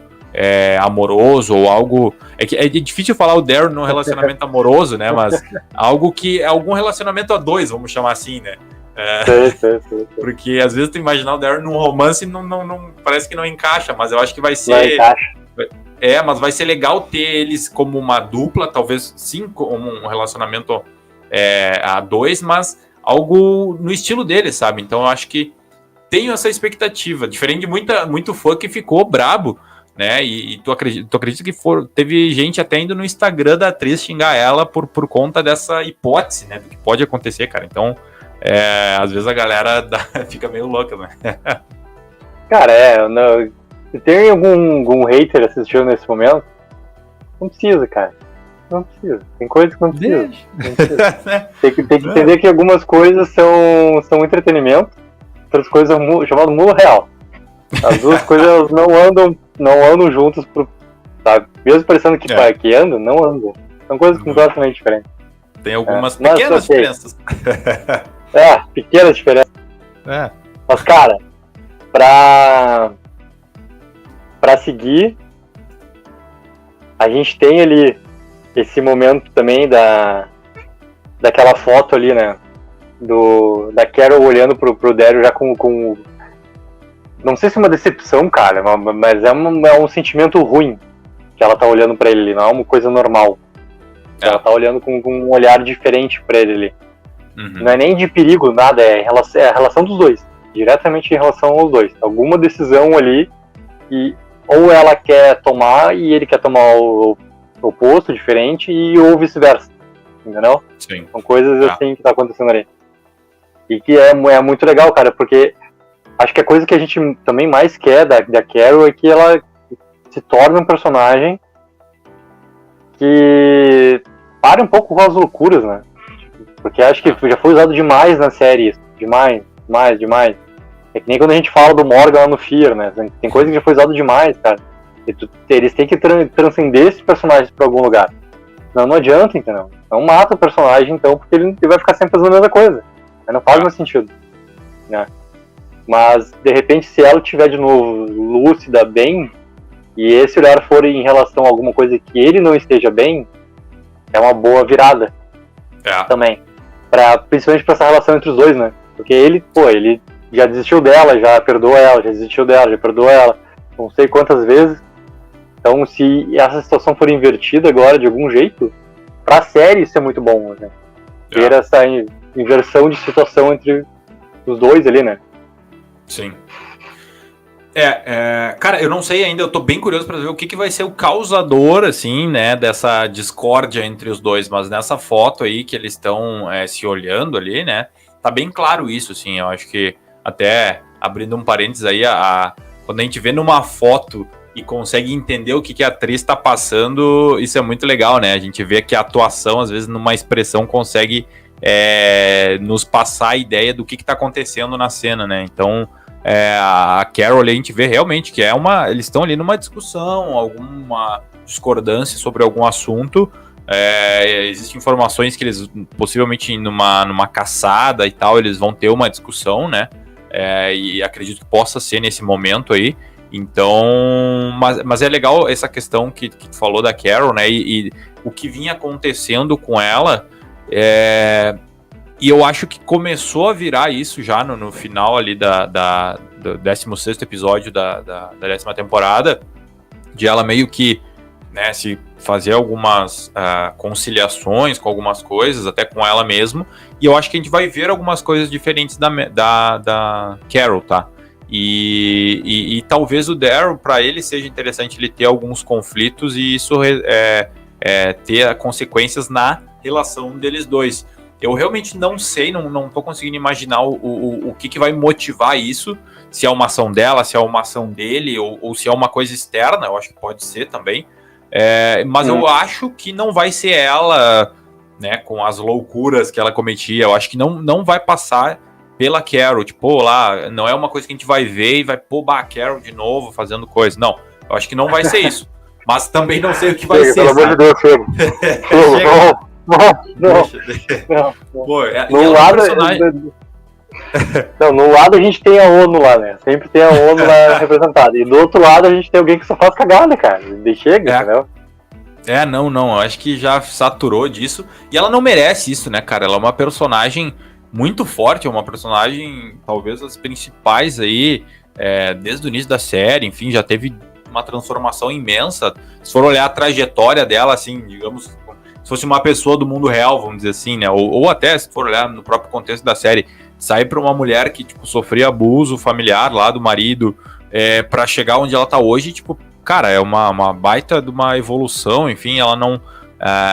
B: amoroso ou algo... É difícil falar o Daryl num relacionamento amoroso, né? Mas algum relacionamento a dois, vamos chamar assim, né?
A: Sei.
B: Porque às vezes tu imaginar o Daryl num romance não parece que não encaixa, mas eu acho que vai ser...
A: Não encaixa.
B: Mas vai ser legal ter eles como uma dupla, talvez sim como um relacionamento a dois, mas algo no estilo deles, sabe? Então eu acho que tenho essa expectativa, diferente de muito fã que ficou brabo, né? E tu acredita que teve gente até indo no Instagram da atriz xingar ela por conta dessa hipótese, né? Do que pode acontecer, cara. Então, às vezes a galera fica meio louca, né?
A: Cara, não, se tem algum hater assistindo nesse momento, não precisa, cara. Não precisa. Tem coisas que não precisa. Não precisa. Tem que entender que algumas coisas são entretenimento, outras coisas são chamado mundo real. As duas coisas não andam juntas, sabe? Mesmo parecendo que andam, não andam. São coisas completamente diferentes.
B: Tem algumas pequenas diferenças.
A: Pequenas diferenças. Mas, cara, pra seguir, a gente tem ali esse momento também daquela foto ali, né? Da Carol olhando pro Daryl já com não sei se é uma decepção, cara, mas é um sentimento ruim que ela tá olhando pra ele ali, não é uma coisa normal. Ela tá olhando com um olhar diferente pra ele ali. Não é nem de perigo, nada, é a relação dos dois. Diretamente em relação aos dois. Alguma decisão ali, e ou ela quer tomar e ele quer tomar o oposto, diferente, ou vice-versa. Entendeu?
B: Sim.
A: São coisas assim que tá acontecendo ali. E que é muito legal, cara, porque acho que a coisa que a gente também mais quer da Carol é que ela se torne um personagem que pare um pouco com as loucuras, né? Porque acho que já foi usado demais na série isso. Demais. É que nem quando a gente fala do Morgan lá no Fear, né? Tem coisa que já foi usado demais, cara. Eles têm que transcender esses personagens pra algum lugar. Não adianta, entendeu? Não mata o personagem, então, porque ele vai ficar sempre fazendo a mesma coisa. Aí não faz mais sentido. Né? Mas, de repente, se ela tiver de novo lúcida, bem, e esse olhar for em relação a alguma coisa que ele não esteja bem, é uma boa virada. Também. Principalmente pra essa relação entre os dois, né? Porque ele já desistiu dela, já perdoou ela, já desistiu dela, já perdoou ela, não sei quantas vezes. Então, se essa situação for invertida agora de algum jeito, pra série isso é muito bom, né? Ter essa inversão de situação entre os dois ali, né?
B: Sim. Cara, eu não sei ainda, eu tô bem curioso pra ver o que vai ser o causador, assim, né, dessa discórdia entre os dois, mas nessa foto aí que eles estão se olhando ali, né, tá bem claro isso, assim, eu acho que até abrindo um parênteses aí, quando a gente vê numa foto e consegue entender o que a atriz tá passando, isso é muito legal, né, a gente vê que a atuação, às vezes, numa expressão consegue nos passar a ideia do que tá acontecendo na cena, né, então... a Carol, a gente vê realmente que eles estão ali numa discussão, alguma discordância sobre algum assunto. Existem informações que eles, possivelmente numa caçada e tal, eles vão ter uma discussão, né? E acredito que possa ser nesse momento aí. Então, mas é legal essa questão que tu falou da Carol, né? E o que vinha acontecendo com ela. E eu acho que começou a virar isso já no final ali do 16º episódio da 10ª temporada, de ela meio que, né, se fazer algumas conciliações com algumas coisas, até com ela mesmo, e eu acho que a gente vai ver algumas coisas diferentes da Carol, tá? E talvez o Daryl, para ele, seja interessante ele ter alguns conflitos e isso ter consequências na relação deles dois. Eu realmente não sei, não tô conseguindo imaginar o que vai motivar isso, se é uma ação dela, se é uma ação dele, ou se é uma coisa externa, eu acho que pode ser também. Mas eu acho que não vai ser ela, né, com as loucuras que ela cometia, eu acho que não vai passar pela Carol, tipo, lá, não é uma coisa que a gente vai ver e vai pôr a Carol de novo fazendo coisa, não, eu acho que não vai ser isso, mas também não sei o que vai ser.
A: Pelo amor de Deus, chega. Não.
B: Pô,
A: no lado a gente tem a ONU lá, né? Sempre tem a ONU lá representada. E do outro lado a gente tem alguém que só faz cagada, cara. Chega, entendeu?
B: Não, acho que já saturou disso. E ela não merece isso, né, cara? Ela é uma personagem muito forte, é uma personagem, talvez, das principais aí, desde o início da série, enfim, já teve uma transformação imensa. Se for olhar a trajetória dela, assim, digamos, se fosse uma pessoa do mundo real, vamos dizer assim, né, ou até, se for olhar no próprio contexto da série, sair para uma mulher que, tipo, sofria abuso familiar lá do marido, para chegar onde ela tá hoje, tipo, cara, é uma baita de uma evolução, enfim, ela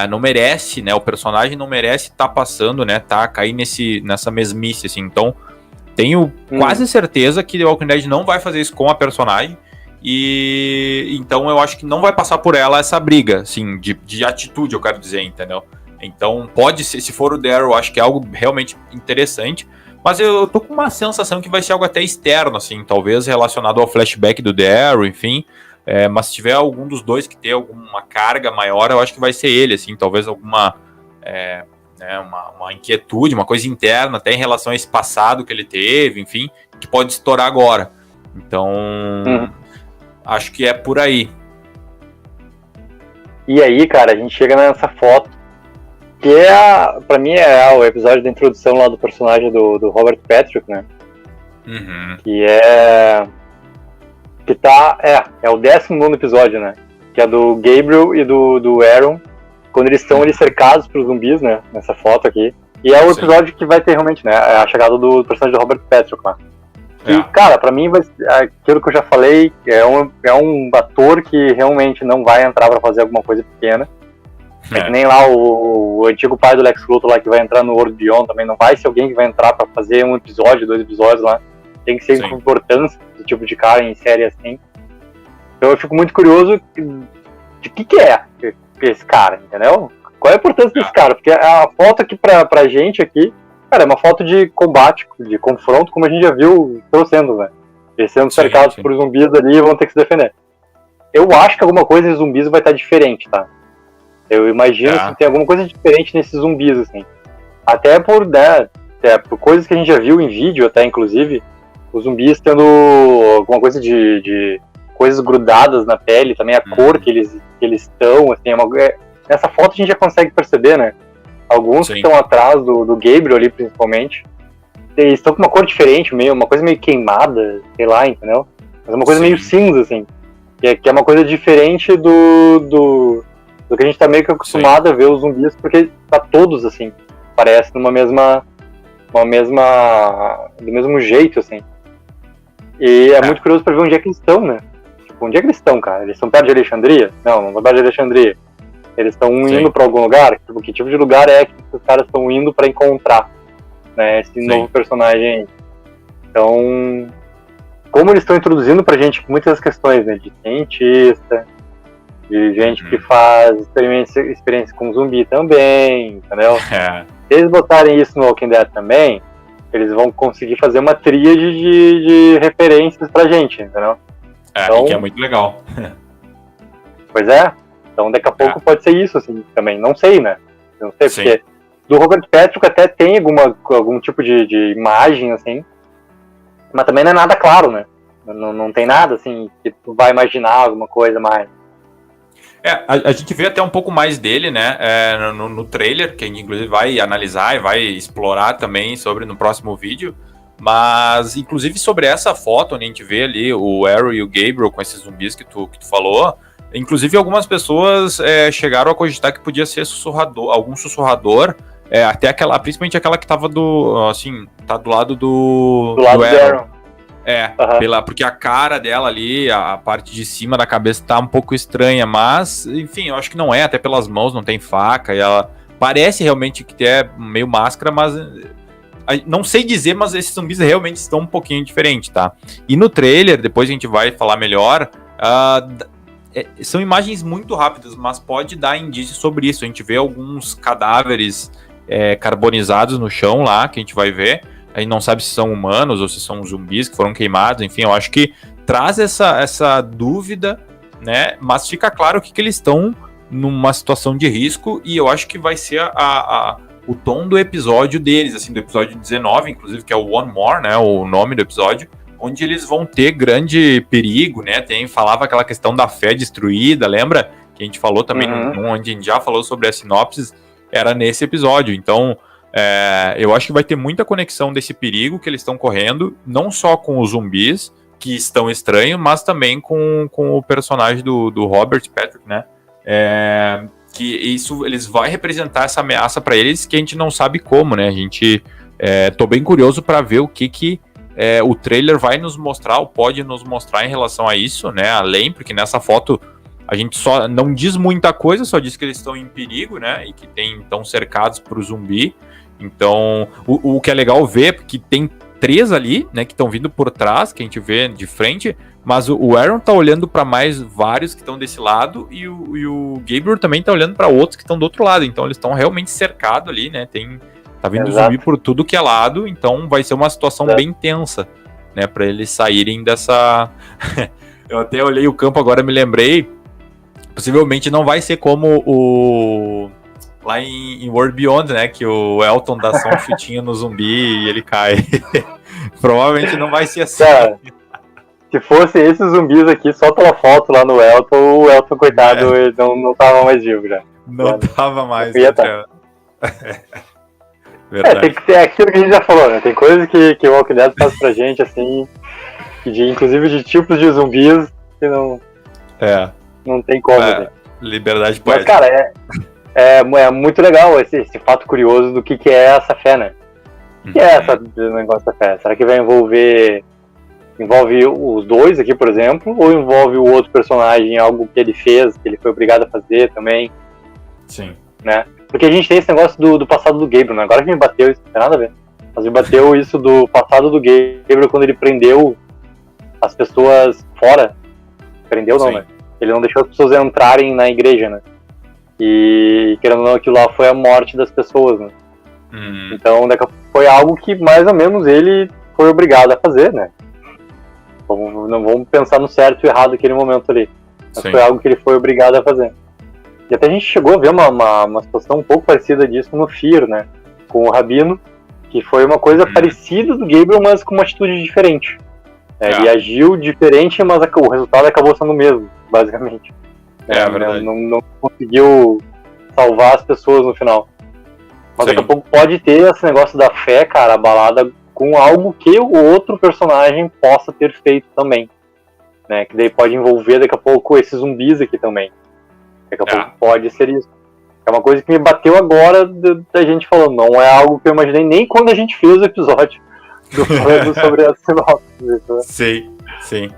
B: não merece, né? O personagem não merece estar passando, né? Cair nessa mesmice, assim. Então, tenho quase certeza que The Walking Dead não vai fazer isso com a personagem. E então eu acho que não vai passar por ela essa briga, assim, de atitude, eu quero dizer, entendeu? Então, pode ser, se for o Daryl, acho que é algo realmente interessante. Mas eu tô com uma sensação que vai ser algo até externo, assim, talvez relacionado ao flashback do Daryl, enfim. Mas se tiver algum dos dois que ter alguma carga maior, eu acho que vai ser ele, assim, talvez alguma uma inquietude, uma coisa interna, até em relação a esse passado que ele teve, enfim, que pode estourar agora. Então, acho que é por aí.
A: E aí, cara, a gente chega nessa foto, que pra mim é o episódio da introdução lá do personagem do Robert Patrick, né? Que é o 19º episódio, né? Que é do Gabriel e do Aaron, quando eles estão ali cercados por zumbis, né? Nessa foto aqui. E é o episódio que vai ter realmente, né? A chegada do personagem do Robert Patrick lá. E, cara, pra mim, aquilo que eu já falei, é um ator que realmente não vai entrar pra fazer alguma coisa pequena. É que nem lá o antigo pai do Lex Luthor lá, que vai entrar no World Beyond também. Não vai ser alguém que vai entrar pra fazer um episódio, 2 episódios lá. Tem que ser com importância do tipo de cara em série assim. Então eu fico muito curioso de que é esse cara, entendeu? Qual é a importância desse cara? Porque a foto aqui pra gente aqui, cara, é uma foto de combate, de confronto, como a gente já viu sendo, né? Eles sendo cercados por zumbis ali e vão ter que se defender. Eu acho que alguma coisa em zumbis vai estar diferente, tá? Eu imagino que tem alguma coisa diferente nesses zumbis, assim. Até por coisas que a gente já viu em vídeo, até, inclusive, os zumbis tendo alguma coisa de coisas grudadas na pele, também a cor que eles estão, assim, nessa foto a gente já consegue perceber, né? Alguns que estão atrás do Gabriel ali, principalmente, eles estão com uma cor diferente, uma coisa meio queimada, sei lá, entendeu? Mas uma coisa meio cinza, assim. Que é uma coisa diferente do que a gente tá meio que acostumado a ver os zumbis, porque tá todos, assim, parece do mesmo jeito, assim. E é muito curioso pra ver onde é que eles estão, né? Tipo, onde é que eles estão, cara? Eles estão perto de Alexandria? Não estão perto de Alexandria. Eles estão indo pra algum lugar? Tipo, que tipo de lugar é que os caras estão indo pra encontrar, né, esse novo personagem aí? Então, como eles estão introduzindo pra gente muitas questões, né, de cientista, de gente que faz experiência com zumbi também, entendeu? Se eles botarem isso no Walking Dead também, eles vão conseguir fazer uma tríade de referências pra gente, entendeu?
B: Então, que é muito legal.
A: Pois é. Então daqui a pouco pode ser isso, assim, também. Não sei, né? Não sei, porque do Robert Patrick até tem algum tipo de imagem, assim, mas também não é nada claro, né? Não tem nada, assim, que tu vai imaginar alguma coisa mais.
B: A gente vê até um pouco mais dele, né, no trailer, que a gente inclusive vai analisar e vai explorar também no próximo vídeo, mas inclusive sobre essa foto, onde a gente vê ali o Arrow e o Gabriel com esses zumbis que tu falou, inclusive algumas pessoas chegaram a cogitar que podia ser algum sussurrador, até principalmente aquela que tava tá do lado do Arrow. Porque a cara dela ali, a parte de cima da cabeça tá um pouco estranha, mas, enfim, eu acho que não é, até pelas mãos, não tem faca, e ela parece realmente que é meio máscara, mas não sei dizer, mas esses zumbis realmente estão um pouquinho diferentes, tá? E no trailer, depois a gente vai falar melhor, são imagens muito rápidas, mas pode dar indícios sobre isso. A gente vê alguns cadáveres carbonizados no chão lá, que a gente vai ver. A gente não sabe se são humanos ou se são zumbis que foram queimados, enfim, eu acho que traz essa dúvida, né? Mas fica claro que eles estão numa situação de risco e eu acho que vai ser o tom do episódio deles, assim, do episódio 19, inclusive, que é o One More, né? O nome do episódio, onde eles vão ter grande perigo, né? Falava aquela questão da fé destruída, lembra? Que a gente falou também, onde a gente já falou sobre a sinopse, era nesse episódio, então... eu acho que vai ter muita conexão desse perigo que eles estão correndo, não só com os zumbis, que estão estranhos, mas também com o personagem do Robert Patrick, né? Que isso eles vai representar essa ameaça para eles que a gente não sabe como, né? A gente tô bem curioso para ver o que o trailer vai nos mostrar, ou pode nos mostrar em relação a isso, né? Além, porque nessa foto A gente só não diz muita coisa, só diz que eles estão em perigo, né? E que estão cercados por zumbi. Então, o que é legal ver, porque tem 3 ali, né, que estão vindo por trás, que a gente vê de frente, mas o Aaron tá olhando para mais vários que estão desse lado e o Gabriel também tá olhando para outros que estão do outro lado. Então, eles estão realmente cercados ali, né? Tá vindo zumbi por tudo que é lado, então vai ser uma situação bem tensa, né, para eles saírem dessa... Eu até olhei o campo agora, me lembrei. Possivelmente não vai ser como lá em World Beyond, né? Que o Elton dá só um chutinho no zumbi e ele cai. Provavelmente não vai ser assim.
A: Cara, se fosse esses zumbis aqui, só pela foto lá no Elton, o Elton, coitado, ele não tava mais vivo já.
B: Não tava mais.
A: Verdade. Tem que ter aquilo que a gente já falou, né? Tem coisas que o Walking Dead faz pra gente, assim, inclusive de tipos de zumbis que não tem como.
B: Liberdade poética.
A: Mas, cara, é muito legal esse fato curioso do que é essa fé, né? O que é esse negócio da fé? Será que vai envolve os dois aqui, por exemplo, ou envolve o outro personagem, algo que ele fez, que ele foi obrigado a fazer também?
B: Sim.
A: Né? Porque a gente tem esse negócio do passado do Gabriel, né? Agora que me bateu isso, não tem nada a ver. Mas me bateu isso do passado do Gabriel quando ele prendeu as pessoas fora. Prendeu não, né? Ele não deixou as pessoas entrarem na igreja, né? E, querendo ou não, aquilo lá foi a morte das pessoas, né? Então, foi algo que, mais ou menos, ele foi obrigado a fazer, né? Não vamos pensar no certo e errado naquele momento ali. Mas foi algo que ele foi obrigado a fazer. E até a gente chegou a ver uma situação um pouco parecida disso no Fear, né? Com o Rabino, que foi uma coisa parecida do Gabriel, mas com uma atitude diferente. Ele agiu diferente, mas o resultado acabou sendo o mesmo, basicamente.
B: Verdade.
A: Não conseguiu salvar as pessoas no final. Mas daqui a pouco pode ter esse negócio da fé, cara, abalada com algo que o outro personagem possa ter feito também. Né? Que daí pode envolver daqui a pouco esses zumbis aqui também. Daqui a pouco pode ser isso. É uma coisa que me bateu agora da gente falando. Não é algo que eu imaginei nem quando a gente fez o episódio falando sobre a sinopse.
B: Sim.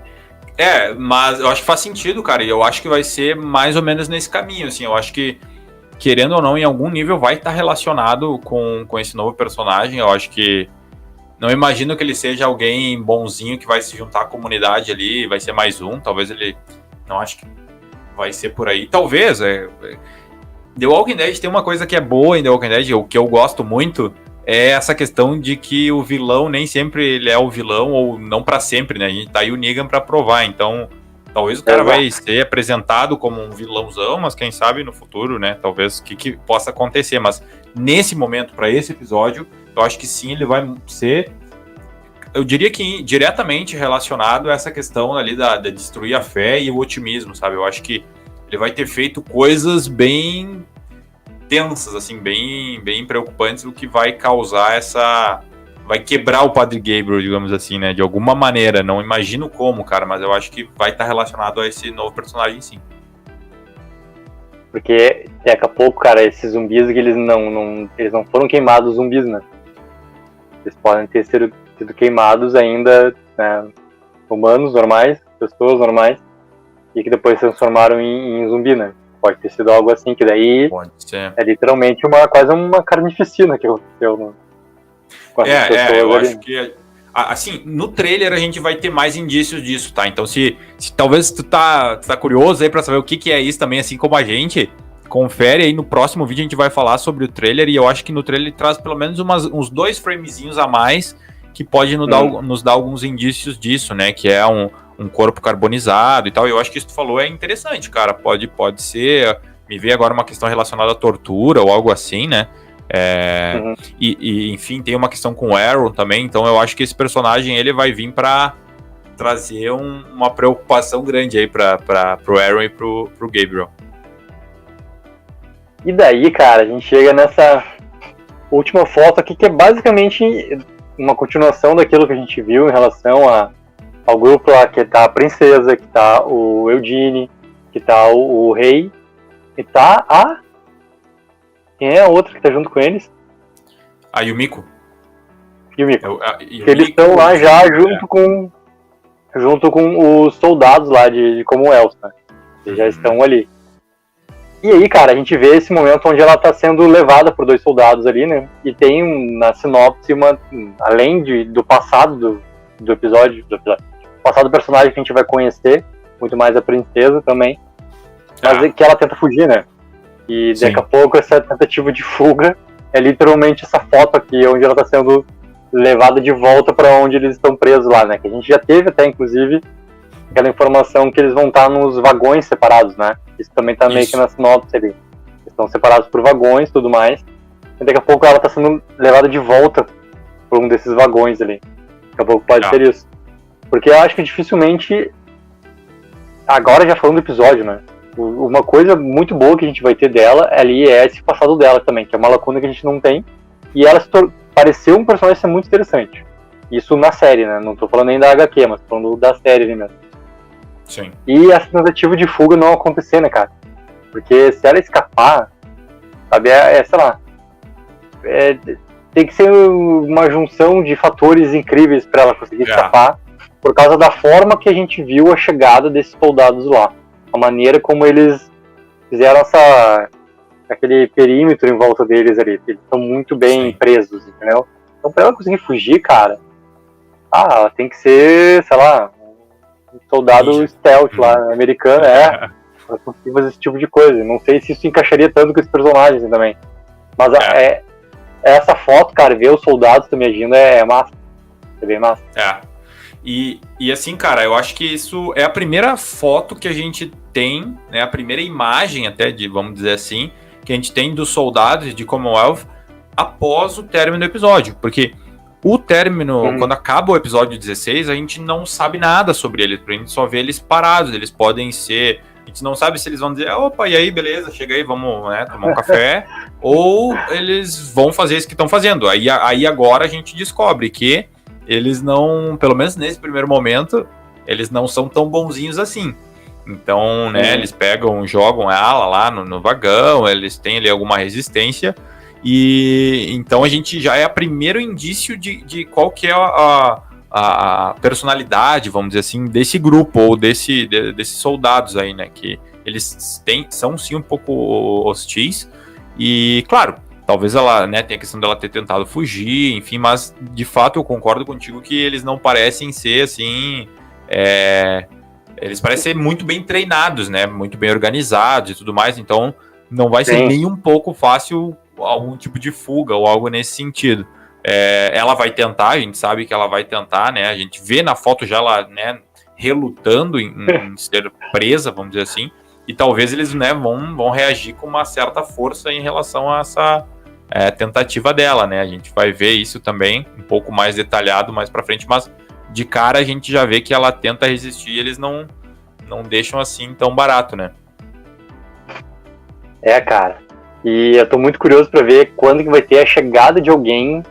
B: Mas eu acho que faz sentido, cara, e eu acho que vai ser mais ou menos nesse caminho, assim, eu acho que, querendo ou não, em algum nível vai estar relacionado com esse novo personagem. Eu acho que, não imagino que ele seja alguém bonzinho que vai se juntar à comunidade ali, vai ser mais um, talvez ele, não acho que vai ser por aí, talvez, The Walking Dead tem uma coisa que é boa em The Walking Dead, o que eu gosto muito, é essa questão de que o vilão nem sempre ele é o vilão, ou não pra sempre, né? A gente tá aí o Negan pra provar, então talvez o cara vai ser apresentado como um vilãozão, mas quem sabe no futuro, né? Talvez o que possa acontecer, mas nesse momento, pra esse episódio, eu acho que sim, ele vai ser, eu diria que diretamente relacionado a essa questão ali da destruir a fé e o otimismo, sabe? Eu acho que ele vai ter feito coisas bem tensas, assim, bem preocupantes, o que vai causar vai quebrar o Padre Gabriel, digamos assim, né, de alguma maneira, não imagino como, cara, mas eu acho que vai estar relacionado a esse novo personagem, sim.
A: Porque daqui a pouco, cara, esses zumbis, eles não foram queimados zumbis, né, eles podem ter sido queimados ainda, né, humanos normais, pessoas normais, e que depois se transformaram em zumbi, né. Pode ter sido algo assim, que daí é literalmente quase uma carnificina que aconteceu com as pessoas.
B: Eu acho que, assim, no trailer a gente vai ter mais indícios disso, tá? Então se talvez tu tá curioso aí pra saber o que é isso também, assim como a gente, confere aí no próximo vídeo, a gente vai falar sobre o trailer, e eu acho que no trailer ele traz pelo menos uns 2 framezinhos a mais que pode nos dar alguns indícios disso, né? Que é um corpo carbonizado e tal. Eu acho que isso que tu falou é interessante, cara. Pode ser. Me veio agora uma questão relacionada à tortura ou algo assim, né? E enfim, tem uma questão com o Aaron também. Então eu acho que esse personagem ele vai vir pra trazer uma preocupação grande aí pro Aaron e pro Gabriel.
A: E daí, cara, a gente chega nessa última foto aqui, que é basicamente uma continuação daquilo que a gente viu em relação ao grupo lá, que tá a princesa, que tá o Eugene, que tá o rei, e tá quem é a outra que tá junto com eles?
B: A Yumiko.
A: Yumiko. Que eles estão lá já junto com os soldados lá de Commonwealth, né? Eles já estão ali. E aí, cara, a gente vê esse momento onde ela tá sendo levada por 2 soldados ali, né? E tem na sinopse além do passado do episódio, passado do personagem que a gente vai conhecer, muito mais a princesa também, mas que ela tenta fugir, né? E daqui a pouco essa tentativa de fuga é literalmente essa foto aqui, onde ela tá sendo levada de volta para onde eles estão presos lá, né? Que a gente já teve até, inclusive, aquela informação que eles vão estar nos vagões separados, né? Isso também tá meio que na sinopse ali. Eles estão separados por vagões e tudo mais. E daqui a pouco ela tá sendo levada de volta por um desses vagões ali. Daqui a pouco pode ser isso. Porque eu acho que dificilmente, agora já falando do episódio, né? Uma coisa muito boa que a gente vai ter dela ali é esse passado dela também, que é uma lacuna que a gente não tem. E ela pareceu um personagem ser muito interessante. Isso na série, né? Não tô falando nem da HQ, mas tô falando da série ali mesmo.
B: Sim.
A: E essa tentativa de fuga não acontecer, né, cara? Porque se ela escapar, sabe, sei lá, tem que ser uma junção de fatores incríveis pra ela conseguir escapar, por causa da forma que a gente viu a chegada desses soldados lá. A maneira como eles fizeram aquele perímetro em volta deles ali. Eles estão muito bem presos, entendeu? Então pra ela conseguir fugir, cara, ela tem que ser, sei lá, um soldado stealth lá, americano, pra conseguir fazer esse tipo de coisa. Não sei se isso encaixaria tanto com esses personagens também. Mas essa foto, cara, ver os soldados também agindo é massa. É bem massa.
B: E assim, cara, eu acho que isso é a primeira foto que a gente tem, né, a primeira imagem até, vamos dizer assim, que a gente tem dos soldados de Commonwealth após o término do episódio. Porque o término, quando acaba o episódio 16, a gente não sabe nada sobre eles, a gente só vê eles parados, eles podem ser... A gente não sabe se eles vão dizer, opa, e aí, beleza, chega aí, vamos, né, tomar um café, ou eles vão fazer isso que estão fazendo. Aí agora a gente descobre que eles não, pelo menos nesse primeiro momento, eles não são tão bonzinhos assim. Então, né, eles jogam ela lá no vagão, eles têm ali alguma resistência, e então a gente já é o primeiro indício de qual que é a personalidade, vamos dizer assim, desse grupo, ou desses soldados aí, né, que eles são sim um pouco hostis, e claro, talvez ela, né, tenha a questão dela ter tentado fugir, enfim, mas de fato eu concordo contigo que eles não parecem ser assim, eles parecem ser muito bem treinados, né, muito bem organizados e tudo mais, então não vai ser nem um pouco fácil algum tipo de fuga ou algo nesse sentido. Ela vai tentar, a gente sabe que ela vai tentar, né? A gente vê na foto já ela, né, relutando em ser presa, vamos dizer assim, e talvez eles, né, vão reagir com uma certa força em relação a essa tentativa dela, né? A gente vai ver isso também um pouco mais detalhado mais pra frente, mas de cara a gente já vê que ela tenta resistir e eles não deixam assim tão barato, né?
A: Cara. E eu tô muito curioso pra ver quando que vai ter a chegada de alguém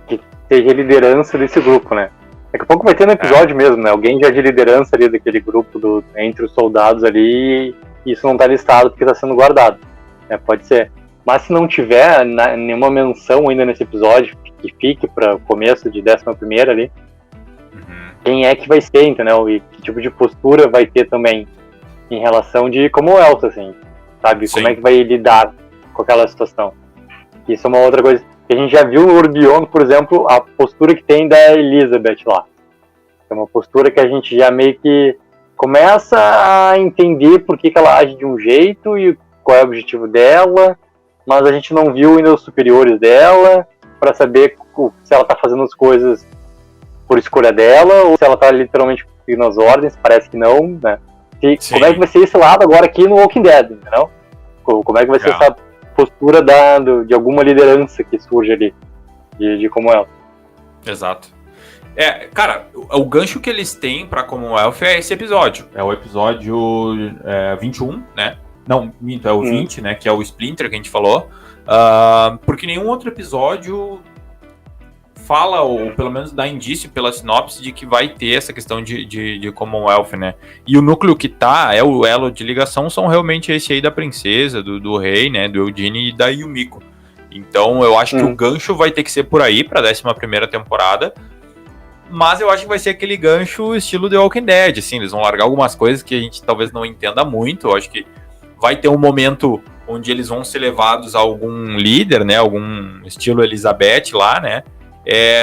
A: que seja liderança desse grupo, né? Daqui a pouco vai ter no episódio mesmo, né? Alguém já de liderança ali daquele grupo entre os soldados ali, e isso não tá listado porque tá sendo guardado. Pode ser. Mas se não tiver nenhuma menção ainda nesse episódio, que fique para o começo de 11ª ali, quem é que vai ser, entendeu? E que tipo de postura vai ter também em relação de Commonwealth, assim, sabe? Sim. Como é que vai lidar com aquela situação. Isso é uma outra coisa que a gente já viu no World Beyond, por exemplo, a postura que tem da Elizabeth lá. É uma postura que a gente já meio que começa a entender por que ela age de um jeito e qual é o objetivo dela, mas a gente não viu ainda os superiores dela para saber se ela tá fazendo as coisas por escolha dela ou se ela tá literalmente seguindo as ordens. Parece que não, né? Como é que vai ser esse lado agora aqui no Walking Dead, entendeu? Como é que vai ser essa postura de alguma liderança que surge ali, de Commonwealth.
B: Exato. Cara, o gancho que eles têm pra Commonwealth é esse episódio. É o episódio 21, né? Não, minto, é o 20, né? Que é o Splinter que a gente falou. Porque nenhum outro episódio fala, ou pelo menos dá indício pela sinopse de que vai ter essa questão de Commonwealth, né? E o núcleo que o elo de ligação são realmente esse aí da princesa, do rei, né? Do Eugene e da Yumiko. Então eu acho que o gancho vai ter que ser por aí pra 11ª temporada. mas eu acho que vai ser aquele gancho estilo The Walking Dead, assim, eles vão largar algumas coisas que a gente talvez não entenda muito, eu acho que vai ter um momento onde eles vão ser levados a algum líder, né, algum estilo Elizabeth lá, né,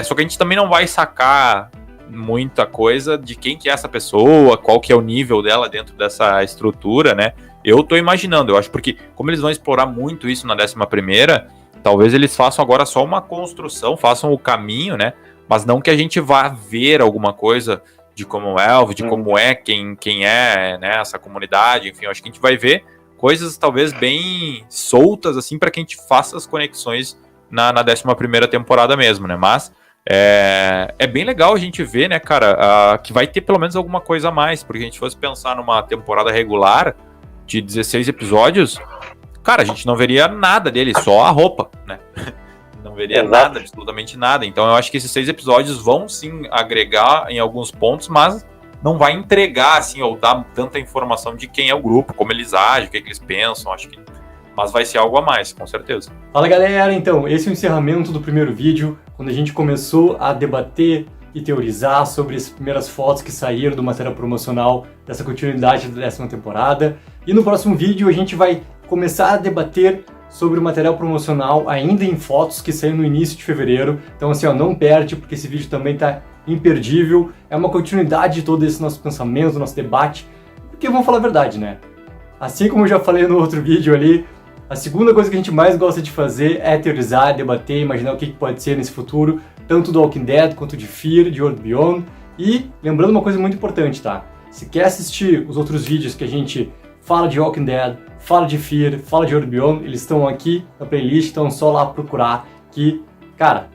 B: só que a gente também não vai sacar muita coisa de quem que é essa pessoa, qual que é o nível dela dentro dessa estrutura, né, eu tô imaginando, eu acho, porque como eles vão explorar muito isso na 11ª, talvez eles façam agora só uma construção, façam o caminho, né, mas não que a gente vá ver alguma coisa de Commonwealth, de como é, quem é, né, essa comunidade, enfim, eu acho que a gente vai ver coisas talvez bem soltas, assim, para que a gente faça as conexões na 11ª temporada mesmo, né, mas é bem legal a gente ver, né, cara, que vai ter pelo menos alguma coisa a mais, porque a gente fosse pensar numa temporada regular de 16 episódios, cara, a gente não veria nada dele, só a roupa, né, não veria nada, absolutamente nada. Então eu acho que esses 6 episódios vão sim agregar em alguns pontos, mas não vai entregar, assim, ou dar tanta informação de quem é o grupo, como eles agem, o que eles pensam, acho que... Mas vai ser algo a mais, com certeza.
C: Fala galera, então, esse é o encerramento do primeiro vídeo, quando a gente começou a debater e teorizar sobre as primeiras fotos que saíram do material promocional dessa continuidade da 10ª temporada. E no próximo vídeo a gente vai começar a debater sobre o material promocional ainda em fotos que saiu no início de fevereiro. Então assim, ó, não perde, porque esse vídeo também tá imperdível. É uma continuidade de todo esse nosso pensamento, nosso debate. Porque vamos falar a verdade, né? Assim como eu já falei no outro vídeo ali, a segunda coisa que a gente mais gosta de fazer é teorizar, debater, imaginar o que pode ser nesse futuro, tanto do Walking Dead quanto de Fear, de World Beyond. E lembrando uma coisa muito importante, tá? Se quer assistir os outros vídeos que a gente fala de Walking Dead, fala de Fear, fala de World Beyond, eles estão aqui na playlist, então é só lá procurar que, cara,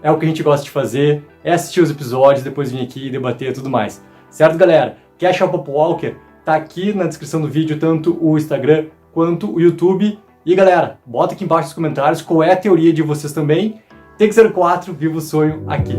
C: é o que a gente gosta de fazer, é assistir os episódios, depois vir aqui e debater e tudo mais. Certo, galera? Quer achar o Papo Walker? Tá aqui na descrição do vídeo, tanto o Instagram quanto o YouTube. E galera, bota aqui embaixo nos comentários qual é a teoria de vocês também. Take 04, viva o sonho aqui.